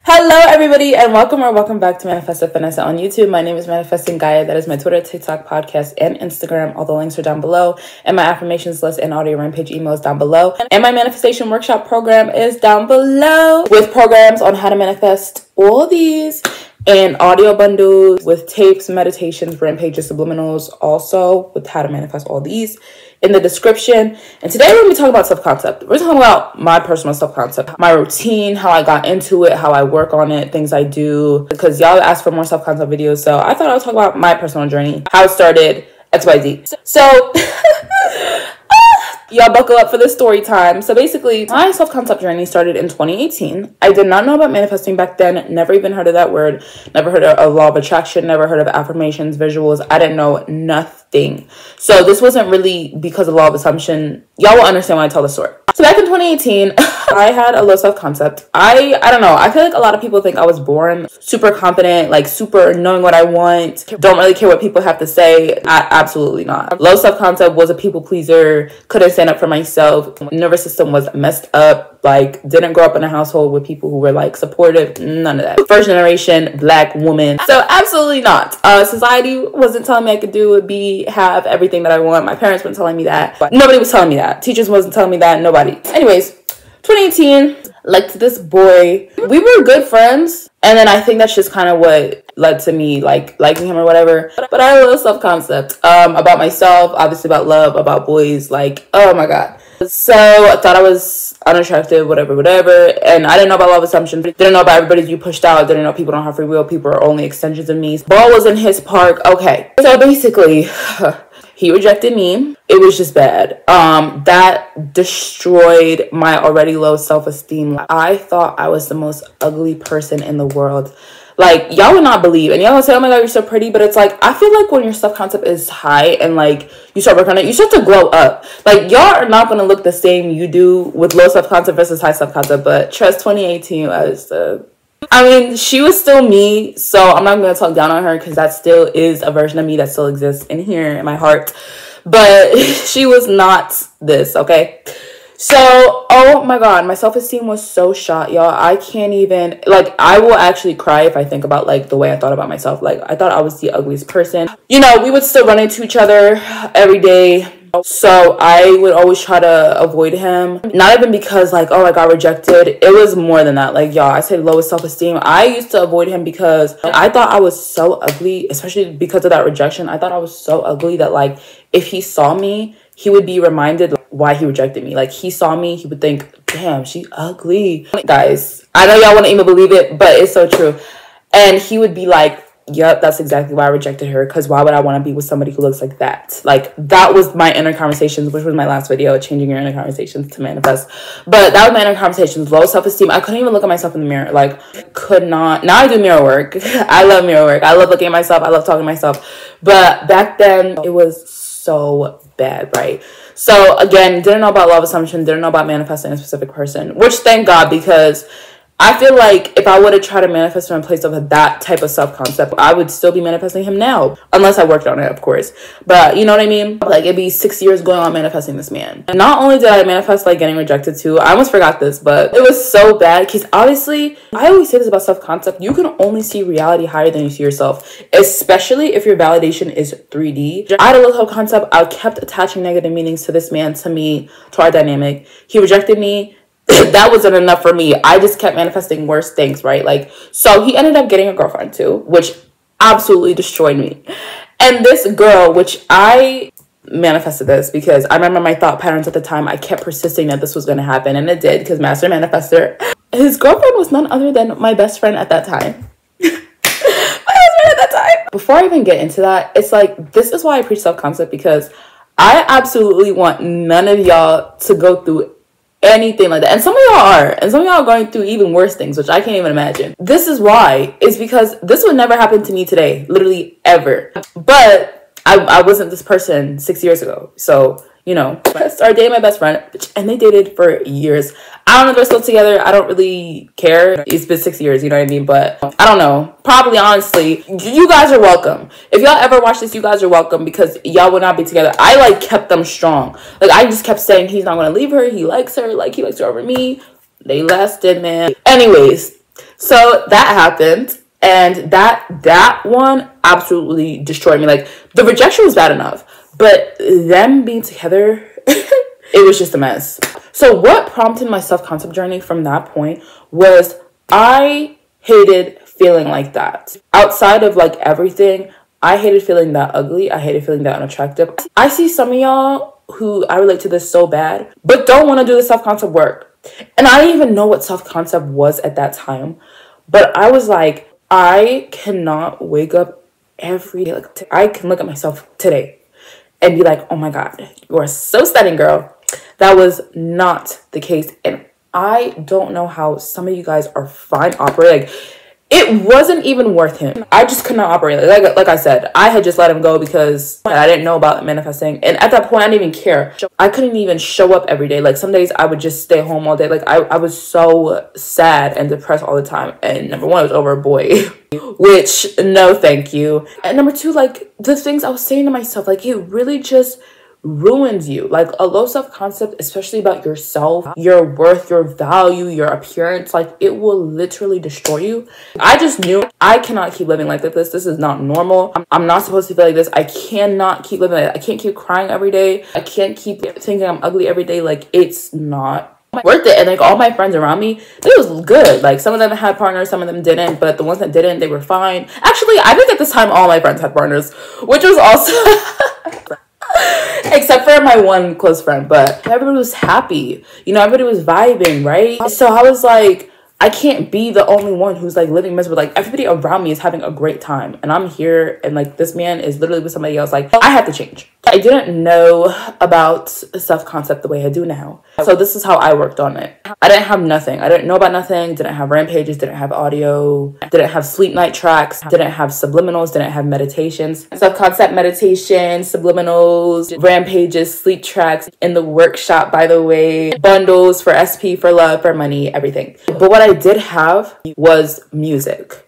Hello everybody and welcome back to Manifest Finesse on YouTube. My name is Manifesting Gaia. That is my Twitter, TikTok, podcast, and Instagram. All the links are down below. And my affirmations list and audio rampage emails down below. And my manifestation workshop program is down below with programs on how to manifest all these and audio bundles with tapes, meditations, rampages, subliminals, also with how to manifest all these in the description. And today we're going to be talking about self-concept. We're talking about my personal self-concept, my routine, how I got into it, how I work on it, things I do, because y'all asked for more self-concept videos. So I thought I would talk about my personal journey, how it started, XYZ. So y'all buckle up for this story time. So basically, my self-concept journey started in 2018. I did not know about manifesting back then. Never even heard of that word. Never heard of law of attraction. Never heard of affirmations, visuals. I didn't know nothing. So this wasn't really because of law of assumption. Y'all will understand when I tell the story. So back in 2018, I had a low self-concept. I don't know. I feel like a lot of people think I was born super confident, like super knowing what I want. Don't really care what people have to say. Absolutely not. Low self-concept, was a people pleaser. Couldn't stand up for myself. Nervous system was messed up. Like, didn't grow up in a household with people who were like supportive. None of that. First generation Black woman. So absolutely not. Society wasn't telling me I could do it, have everything that I want. My parents weren't telling me that. But nobody was telling me that. Teachers wasn't telling me that. Nobody. Anyways, 2018, liked this boy. We were good friends. And then I think that's just kind of what led to me like liking him or whatever. But I had a little self-concept about myself, obviously about love, about boys. Like, oh my God. So I thought I was unattractive, whatever. And I didn't know about love assumption. Didn't know about everybody you pushed out. Didn't know people don't have free will. People are only extensions of me. Ball was in his park. Okay. So basically, he rejected me. It was just bad. That destroyed my already low self-esteem. I thought I was the most ugly person in the world. Like, y'all would not believe, and y'all would say, oh my God, you're so pretty, but it's like, I feel like when your self-concept is high and like you start working on it, you start to glow up. Like, y'all are not going to look the same you do with low self-concept versus high self-concept, but trust 2018 was I mean, she was still me, so I'm not going to talk down on her because that still is a version of me that still exists in here in my heart, but she was not this, okay? So, oh my God, my self-esteem was so shot, y'all. I can't even, like, I will actually cry if I think about, like, the way I thought about myself. Like, I thought I was the ugliest person. You know, we would still run into each other every day. So I would always try to avoid him. Not even because, like, oh, I got rejected. It was more than that. Like, y'all, I said lowest self-esteem. I used to avoid him because I thought I was so ugly, especially because of that rejection. I thought I was so ugly that, like, if he saw me, he would be reminded why he rejected me. Like, he saw me, he would think, damn, she's ugly. Guys, I know y'all wouldn't even believe it, but it's so true. And he would be like, yep, that's exactly why I rejected her, because why would I want to be with somebody who looks like that? Like, that was my inner conversations, which was my last video, changing your inner conversations to manifest. But that was my inner conversations, low self-esteem. I couldn't even look at myself in the mirror. Like, could not. Now I do mirror work. I love mirror work. I love looking at myself. I love talking to myself. But back then, it was so bad, right? So again, didn't know about love assumption, didn't know about manifesting a specific person, which thank God, because I feel like if I would have tried to manifest from a place of that type of self-concept, I would still be manifesting him now, unless I worked on it, of course. But you know what I mean? Like, it'd be 6 years going on manifesting this man. And not only did I manifest, like, getting rejected too, I almost forgot this, but it was so bad because obviously, I always say this about self-concept, you can only see reality higher than you see yourself, especially if your validation is 3D. I had a low self-concept. I kept attaching negative meanings to this man, to me, to our dynamic. He rejected me. That wasn't enough for me. I just kept manifesting worse things, right? Like, so he ended up getting a girlfriend too, which absolutely destroyed me. And this girl, which I manifested this because I remember my thought patterns at the time. I kept persisting that this was going to happen, and it did, because Master Manifester. His girlfriend was none other than my best friend at that time. My best friend at that time. Before I even get into that, it's like, this is why I preach self-concept, because I absolutely want none of y'all to go through anything like that. And some of y'all are, and some of y'all are going through even worse things, which I can't even imagine. This is why. It's because this would never happen to me today, literally ever. But I wasn't this person 6 years ago. So, you know, I started dating my best friend, and they dated for years. I don't know if they're still together. I don't really care. It's been 6 years, you know what I mean? But I don't know. Probably, honestly, you guys are welcome. If y'all ever watch this, you guys are welcome, because y'all would not be together. I, like, kept them strong. Like, I just kept saying he's not going to leave her. He likes her. Like, he likes her over me. They lasted, man. Anyways, So that happened, and that one absolutely destroyed me. Like, the rejection was bad enough, but them being together, it was just a mess. So what prompted my self-concept journey from that point was I hated feeling like that. Outside of like everything, I hated feeling that ugly. I hated feeling that unattractive. I see some of y'all who I relate to this so bad, but don't want to do the self-concept work. And I didn't even know what self-concept was at that time. But I was like, I cannot wake up every day. Like, I can look at myself today and be like, oh my God, you are so stunning, girl. That was not the case. And I don't know how some of you guys are fine operating. Like, it wasn't even worth him. I just could not operate. Like I said, I had just let him go because I didn't know about manifesting. And at that point, I didn't even care. I couldn't even show up every day. Like, some days I would just stay home all day. Like, I was so sad and depressed all the time. And number one, it was over a boy. Which, no thank you. And number two, like, the things I was saying to myself, like, it really just ruins you. Like, a low self-concept, especially about yourself, your worth, your value, your appearance, like, it will literally destroy you. I just knew I cannot keep living like this. This is not normal. I'm not supposed to feel like this. I cannot keep living like that. I can't keep crying every day. I can't keep thinking I'm ugly every day. Like, it's not worth it. And like, all my friends around me, it was good. Like, some of them had partners, some of them didn't, but the ones that didn't, they were fine. Actually, I think at this time all my friends had partners, which was also except for my one close friend, but everybody was happy, you know, everybody was vibing, right? So I was like, I can't be the only one who's like living miserable. Like, everybody around me is having a great time and I'm here, and like, this man is literally with somebody else. Like, I have to change. I didn't know about self-concept the way I do now. So this is how I worked on it. I didn't have nothing. I didn't know about nothing. Didn't have rampages, didn't have audio, didn't have sleep night tracks, didn't have subliminals, didn't have meditations. Self-concept meditation, subliminals, rampages, sleep tracks in the workshop, by the way, bundles for SP, for love, for money, everything. But what I did have was music.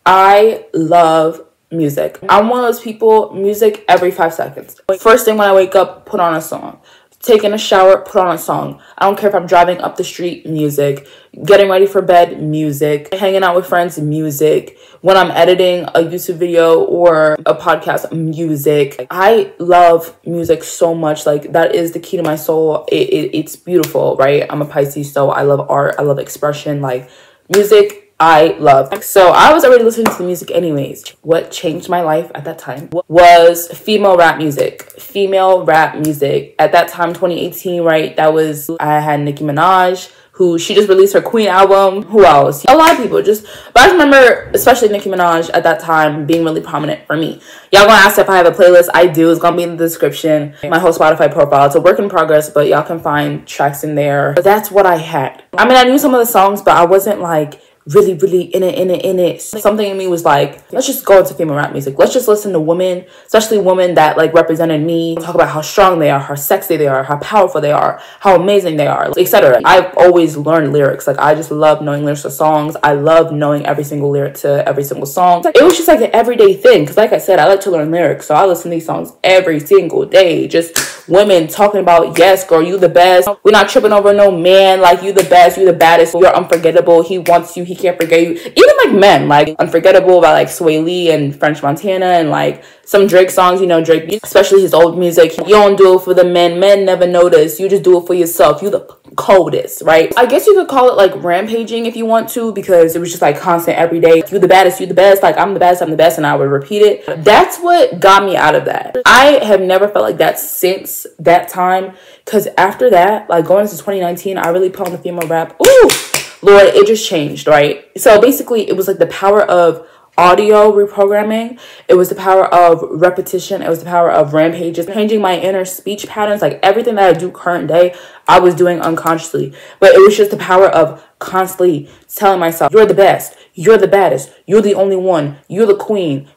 I love music. I'm one of those people, music every 5 seconds. First thing when I wake up, put on a song. Taking a shower, put on a song. I don't care if I'm driving up the street, music. Getting ready for bed, music. Hanging out with friends, music. When I'm editing a YouTube video or a podcast, music. I love music so much. Like, that is the key to my soul. It's beautiful, right? I'm a Pisces, so I love art. I love expression. Like, music, I love. So I was already listening to the music anyways. What changed my life at that time was female rap music. Female rap music. At that time, 2018, right? I had Nicki Minaj, who she just released her Queen album. Who else? A lot of people just, but I remember, especially Nicki Minaj at that time being really prominent for me. Y'all gonna ask if I have a playlist. I do. It's gonna be in the description. My whole Spotify profile. It's a work in progress, but y'all can find tracks in there. But that's what I had. I mean, I knew some of the songs, but I wasn't like really in it. Something in me was like, let's just go into female rap music. Let's just listen to women, especially women that like represented me, talk about how strong they are, how sexy they are, how powerful they are, how amazing they are, etc. I've always learned lyrics. Like, I just love knowing lyrics to songs. I love knowing every single lyric to every single song. It was just like an everyday thing, because like I said, I like to learn lyrics, so I listen to these songs every single day. Just women talking about, yes girl, you the best, we're not tripping over no man, like, you the best, you the baddest, you're unforgettable, he wants you, he can't forget you. Even like men, like Unforgettable by like Sway Lee and French Montana, and like some Drake songs, you know, Drake, especially his old music. You don't do it for the men never notice, you just do it for yourself, you the coldest, right? I guess you could call it like rampaging if you want to, because it was just like constant every day, you the baddest, you the best, like I'm the best, and I would repeat it. That's what got me out of that. I have never felt like that since that time, because after that, like going into 2019, I really put on the female rap. Ooh, Lord, it just changed, right? So basically, it was like the power of audio reprogramming. It was the power of repetition. It was the power of rampages, changing my inner speech patterns. Like, everything that I do current day, I was doing unconsciously. But it was just the power of constantly telling myself, you're the best, you're the baddest, you're the only one, you're the queen.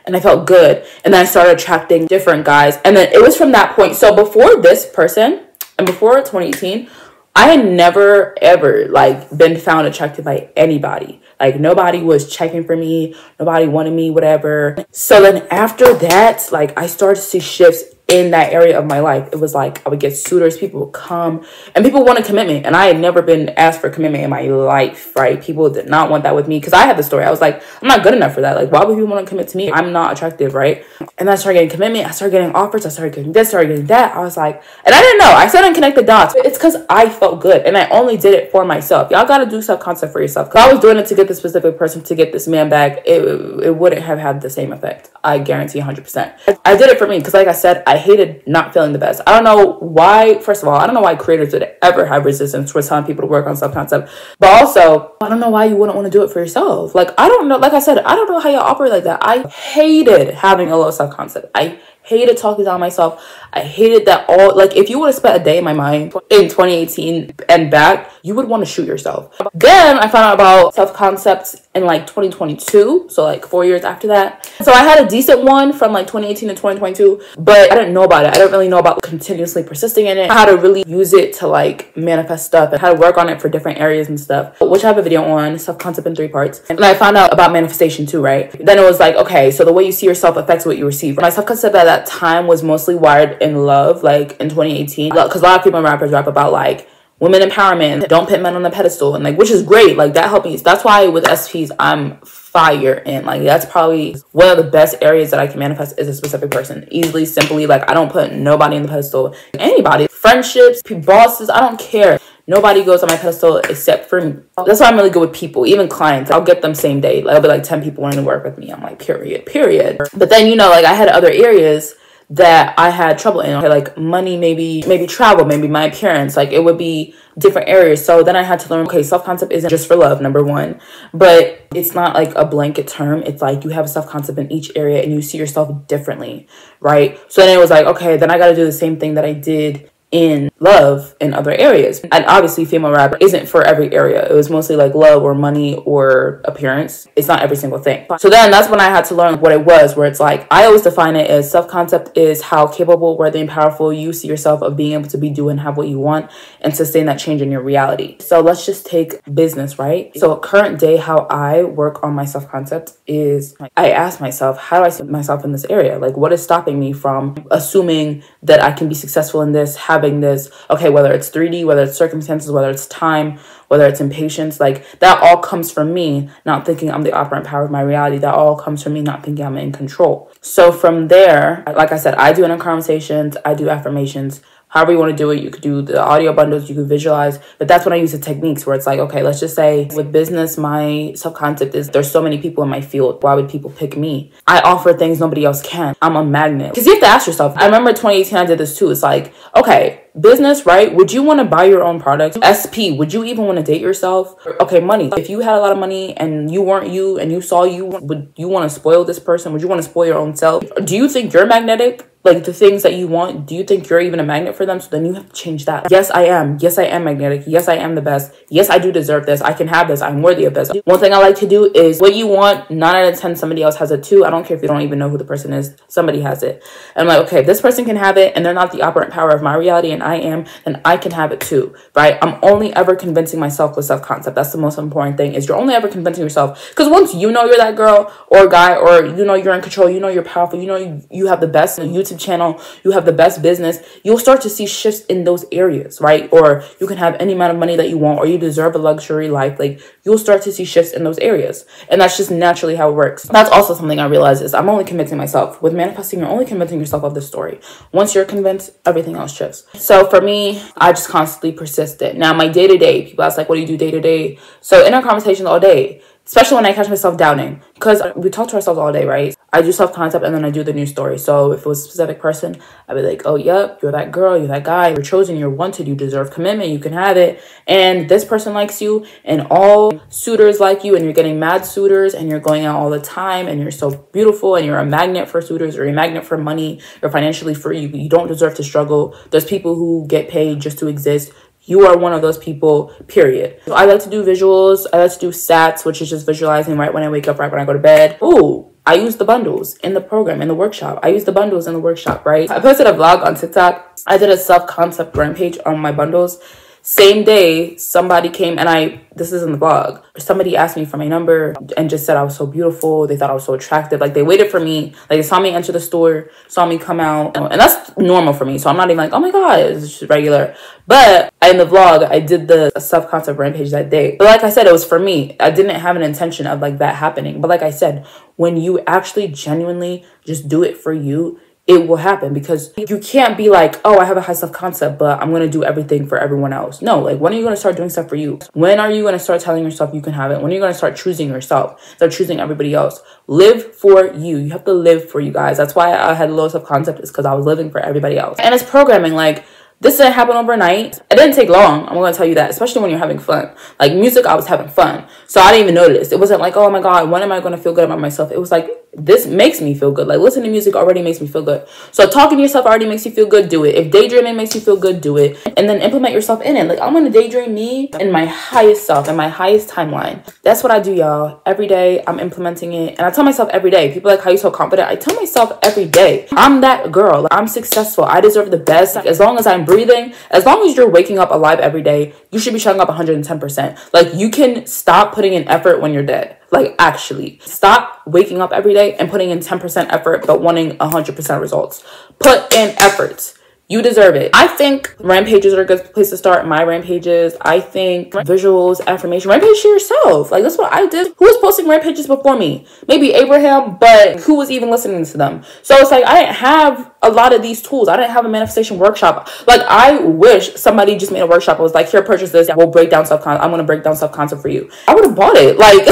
And I felt good. And then I started attracting different guys. And then it was from that point. So before this person, and before 2018, I had never ever like been found attracted by anybody. Like, nobody was checking for me, nobody wanted me, whatever. So then after that, like, I started to see shifts in that area of my life. It was like I would get suitors, people would come, and people wanted commitment. And I had never been asked for commitment in my life, right? People did not want that with me because I had the story. I was like, I'm not good enough for that. Like, why would people want to commit to me? I'm not attractive, right? And then I started getting commitment. I started getting offers. I started getting this, started getting that. I was like, and I didn't know. I still didn't connect the dots. It's because I felt good and I only did it for myself. Y'all got to do self-concept for yourself. Because I was doing it to get this specific person, to get this man back, it wouldn't have had the same effect. I guarantee 100%. I did it for me because, like I said, I hated not feeling the best. I don't know why. First of all, I don't know why creators would ever have resistance towards telling people to work on self-concept. But also, I don't know why you wouldn't want to do it for yourself. Like, I don't know. Like I said, I don't know how y'all operate like that. I hated having a low self-concept. I hated talking down myself. I hated that all. Like, if you would have spent a day in my mind in 2018 and back, you would want to shoot yourself. Then I found out about self-concepts in like 2022, so like 4 years after that. So I had a decent one from like 2018 to 2022, but I didn't know about it. I didn't really know about continuously persisting in it, how to really use it to like manifest stuff, and how to work on it for different areas and stuff, which I have a video on, self-concept in 3 parts. And I found out about manifestation too, right? Then it was like, okay, so the way you see yourself affects what you receive. My self-concept at that time was mostly wired in love, like in 2018, because a lot of people in rappers rap about like women empowerment, don't put men on a pedestal, and like, which is great. Like, that helped me. That's why with SPs I'm fire in. Like, that's probably one of the best areas that I can manifest is a specific person. Easily, simply, like, I don't put nobody on the pedestal. Anybody, friendships, bosses, I don't care. Nobody goes on my pedestal except for me. That's why I'm really good with people, even clients. I'll get them same day. Like, I'll be like 10 people wanting to work with me. I'm like, period. But then, you know, like, I had other areas that I had trouble in. Okay, like money, maybe travel, maybe my appearance. Like, it would be different areas. So then I had to learn, okay, self-concept isn't just for love, number one, but it's not like a blanket term. It's like you have a self-concept in each area and you see yourself differently, right? So then it was like, okay, then I got to do the same thing that I did in love in other areas. And obviously female rap isn't for every area. It was mostly like love or money or appearance. It's not every single thing. So then that's when I had to learn what it was, where it's like, I always define it as self-concept is how capable, worthy, and powerful you see yourself of being able to be, do, and have what you want and sustain that change in your reality. So let's just take business, right? So current day, how I work on my self-concept is I ask myself, how do I see myself in this area? Like, what is stopping me from assuming that I can be successful in this, having this, okay, whether it's 3D, whether it's circumstances, whether it's time, whether it's impatience, like that all comes from me not thinking I'm the operant power of my reality. That all comes from me not thinking I'm in control. So from there, like I said, I do inner conversations, I do affirmations. However you want to do it, you could do the audio bundles, you could visualize, but that's when I use the techniques where it's like, okay, let's just say with business, my self-concept is there's so many people in my field. Why would people pick me? I offer things nobody else can. I'm a magnet. Because you have to ask yourself, I remember 2018, I did this too. It's like, okay, business, right? Would you want to buy your own products? SP, would you even want to date yourself? Okay, money. If you had a lot of money and you weren't you and you saw you, would you want to spoil this person? Would you want to spoil your own self? Do you think you're magnetic? Like, the things that you want, do you think you're even a magnet for them? So then you have to change that. Yes, I am. Yes, I am magnetic. Yes, I am the best. Yes, I do deserve this. I can have this. I'm worthy of this. One thing I like to do is what you want, 9 out of 10, somebody else has it too. I don't care if you don't even know who the person is. Somebody has it. And I'm like, okay, if this person can have it and they're not the operant power of my reality and I am, then I can have it too, right? I'm only ever convincing myself with self-concept. That's the most important thing, is you're only ever convincing yourself. Because once you know you're that girl or guy, or you know you're in control, you know you're powerful, you know you have the best YouTube channel, you have the best business, you'll start to see shifts in those areas, right? Or you can have any amount of money that you want, or you deserve a luxury life. Like, you'll start to see shifts in those areas. And that's just naturally how it works. That's also something I realized is I'm only convincing myself. With manifesting, you're only convincing yourself of the story. Once you're convinced, everything else shifts. So for me, I just constantly persisted. Now, my day-to-day, people ask, like, what do you do day-to-day? So in our conversations all day, especially when I catch myself doubting, because we talk to ourselves all day, right? I do self-concept and then I do the new story. So if it was a specific person, I'd be like, oh, yep, you're that girl, you're that guy, you're chosen, you're wanted, you deserve commitment, you can have it. And this person likes you and all suitors like you and you're getting mad suitors and you're going out all the time and you're so beautiful and you're a magnet for suitors or you're a magnet for money, you're financially free, you don't deserve to struggle. There's people who get paid just to exist. You are one of those people, period. So I like to do visuals. I like to do sats, which is just visualizing right when I wake up, right when I go to bed. Ooh, I use the bundles in the program, in the workshop. I use the bundles in the workshop, right? I posted a vlog on TikTok. I did a self-concept rampage on my bundles. Same day, somebody came and this is in the vlog. Somebody asked me for my number and just said I was so beautiful. They thought I was so attractive. Like, they waited for me. Like, they saw me enter the store, saw me come out. And that's normal for me. So I'm not even like, oh my God, it's just regular. But in the vlog, I did the self-concept rampage that day. But like I said, it was for me. I didn't have an intention of like that happening. But like I said, when you actually genuinely just do it for you, it will happen, because you can't be like, oh, I have a high self-concept, but I'm going to do everything for everyone else. No, like, when are you going to start doing stuff for you? When are you going to start telling yourself you can have it? When are you going to start choosing yourself? Start choosing everybody else. Live for you. You have to live for you guys. That's why I had low self-concept, is because I was living for everybody else. And it's programming. Like, this didn't happen overnight. It didn't take long. I'm going to tell you that, especially when you're having fun. Like, music, I was having fun. So I didn't even notice. It wasn't like, oh my God, when am I going to feel good about myself? It was like, this makes me feel good. Like, listening to music already makes me feel good. So talking to yourself already makes you feel good. Do it. If daydreaming makes you feel good, do it. And then implement yourself in it. Like, I'm going to daydream me in my highest self, in my highest timeline. That's what I do, y'all. Every day, I'm implementing it. And I tell myself every day. People are like, how you so confident? I tell myself every day, I'm that girl. I'm successful. I deserve the best. Like, as long as I'm breathing, as long as you're waking up alive every day, you should be showing up 110%. Like, you can stop putting in effort when you're dead. Like, actually, stop waking up every day and putting in 10% effort, but wanting 100% results. Put in effort. You deserve it. I think rampages are a good place to start. My rampages. I think visuals, affirmation. Rampage to yourself. Like, that's what I did. Who was posting rampages before me? Maybe Abraham, but who was even listening to them? So it's like, I didn't have a lot of these tools. I didn't have a manifestation workshop. Like, I wish somebody just made a workshop and was like, here, purchase this. We'll break down self-concept. I'm going to break down self-concept for you. I would have bought it. Like,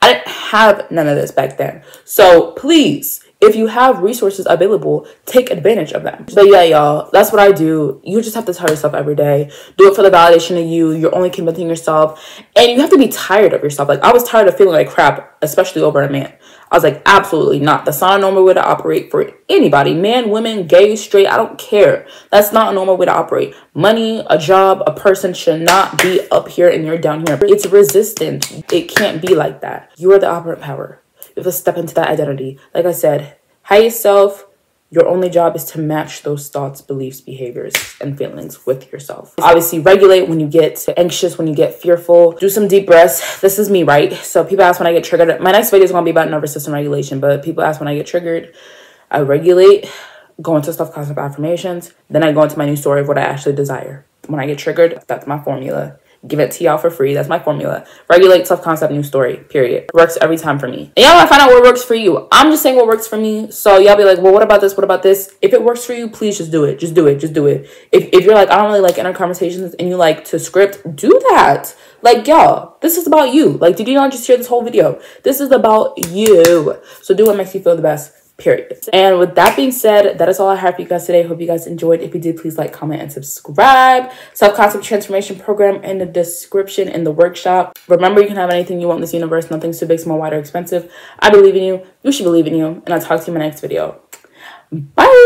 I didn't have none of this back then. So please, if you have resources available, take advantage of them. But yeah, y'all, that's what I do. You just have to tell yourself every day. Do it for the validation of you. You're only convincing yourself. And you have to be tired of yourself. Like, I was tired of feeling like crap, especially over a man. I was like, absolutely not. That's not a normal way to operate for anybody. Man, women, gay, straight, I don't care. That's not a normal way to operate. Money, a job, a person should not be up here and you're down here. It's resistant. It can't be like that. You are the operant power. You have to step into that identity. Like I said, highest self. Your only job is to match those thoughts, beliefs, behaviors, and feelings with yourself. Obviously, regulate when you get anxious, when you get fearful. Do some deep breaths. This is me, right? So people ask when I get triggered. My next video is going to be about nervous system regulation, but people ask when I get triggered. I regulate, go into self-concept affirmations. Then I go into my new story of what I actually desire. When I get triggered, that's my formula. Give it to y'all for free. That's my formula. Regulate, self-concept, new story, period. Works every time for me. And y'all gotta find out what works for you. I'm just saying what works for me. So y'all be like, well, what about this? What about this? If it works for you, please just do it. Just do it. Just do it. If you're like, I don't really like inner conversations and you like to script, do that. Like, y'all, this is about you. Like, did you not just hear this whole video? This is about you. So do what makes you feel the best. Period. And with that being said, that is all I have for you guys today. Hope you guys enjoyed. If you did, please like, comment, and subscribe. Self-concept transformation program in the description in the workshop. Remember, you can have anything you want in this universe. Nothing's too big, small, wide, or expensive. I believe in you. You should believe in you. And I'll talk to you in my next video. Bye.